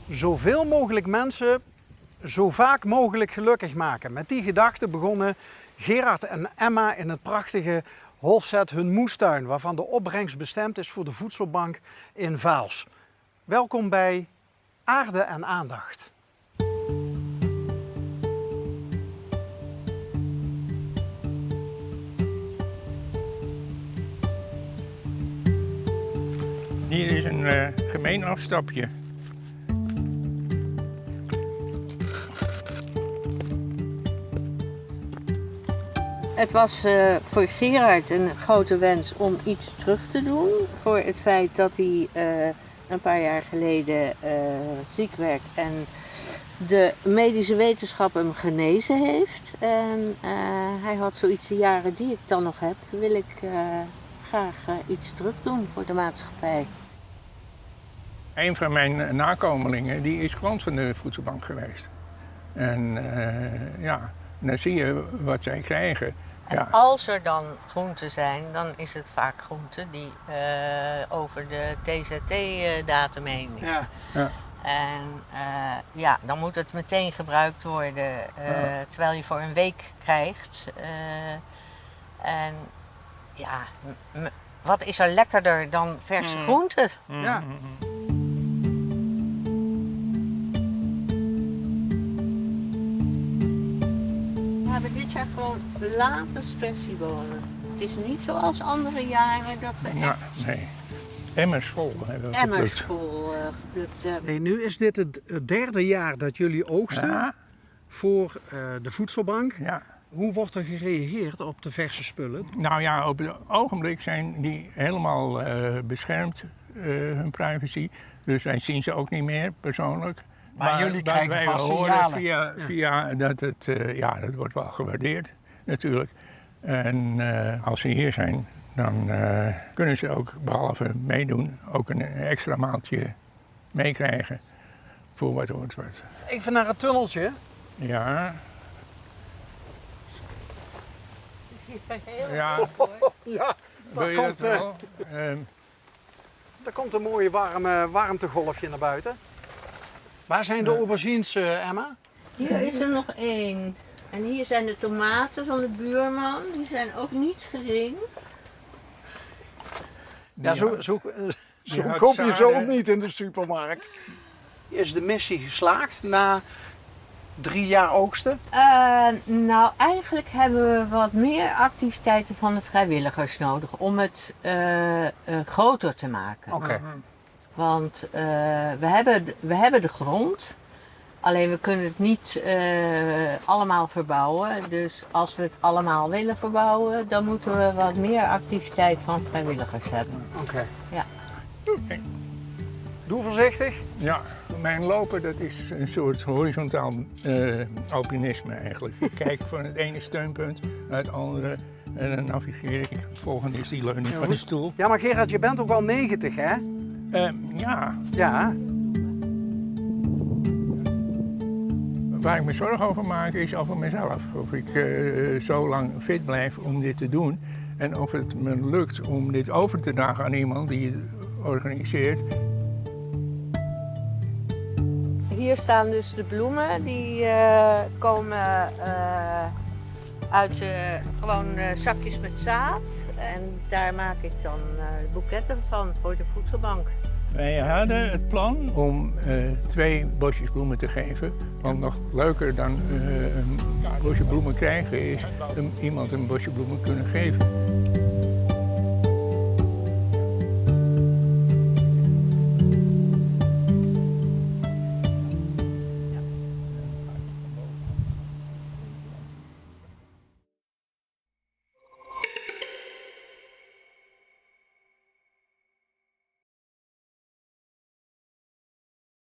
Zoveel mogelijk mensen zo vaak mogelijk gelukkig maken. Met die gedachte begonnen Gerard en Emma in het prachtige Holset hun moestuin, waarvan de opbrengst bestemd is voor de voedselbank in Vaals. Welkom bij Aarde en Aandacht. Hier is een gemeen afstapje. Het was voor Gerard een grote wens om iets terug te doen voor het feit dat hij een paar jaar geleden ziek werd en de medische wetenschap hem genezen heeft. En hij had zoiets, de jaren die ik dan nog heb, wil ik graag iets terug doen voor de maatschappij. Een van mijn nakomelingen die is klant van de voedselbank geweest. En ja, dan zie je wat zij krijgen. En Ja. als er dan groenten zijn, dan is het vaak groenten die over de TZT-datum heen is. Ja. Ja. En ja, dan moet het meteen gebruikt worden, terwijl je voor een week krijgt. En ja, wat is er lekkerder dan verse groenten? Ja. We hebben dit jaar gewoon late spersiebonen. Het is niet zoals andere jaren dat we Ja, echt nee. Emmers vol hebben we emmers geplukt. vol geplukt hebben. Hey, nu is dit het derde jaar dat jullie oogsten Ja, voor de voedselbank. ja. Hoe wordt er gereageerd op de verse spullen? Nou ja, op het ogenblik zijn die helemaal beschermd, hun privacy. Dus wij zien ze ook niet meer persoonlijk. Maar jullie krijgen wij vast horen signalen. via dat het, ja, dat wordt wel gewaardeerd natuurlijk. En als ze hier zijn, dan kunnen ze ook, behalve meedoen, ook een extra maaltje meekrijgen voor wat wordt. Even naar het tunneltje. Ja, Heel ja. goed, hoor. Ja, Wil daar je komt, dat wel? daar komt een mooie warmtegolfje naar buiten. Waar zijn de aubergines, Emma? Hier is er nog één. En hier zijn de tomaten van de buurman. Die zijn ook niet gering. Ja, zo had koop je ze zaden. ook niet in de supermarkt. Is de missie geslaagd na 3 jaar oogsten? Nou, eigenlijk hebben we wat meer activiteiten van de vrijwilligers nodig om het groter te maken. Oké. Want we hebben de grond, alleen we kunnen het niet allemaal verbouwen. Dus als we het allemaal willen verbouwen, dan moeten we wat meer activiteit van vrijwilligers hebben. Oké. Ja. Doe voorzichtig. Ja, mijn lopen dat is een soort horizontaal alpinisme eigenlijk. Ik kijk van het ene steunpunt naar het andere en dan navigeer ik. Het volgende is die leuning van de stoel. Ja, maar Gerard, je bent ook al 90, hè? Ja, Ja. waar ik me zorgen over maak is over mezelf. Of ik zo lang fit blijf om dit te doen. En of het me lukt om dit over te dragen aan iemand die het organiseert. Hier staan dus de bloemen, die komen uit gewoon zakjes met zaad. En daar maak ik dan boeketten van voor de voedselbank. Wij hadden het plan om 2 bosjes bloemen te geven. Want nog leuker dan een bosje bloemen krijgen is iemand een bosje bloemen kunnen geven.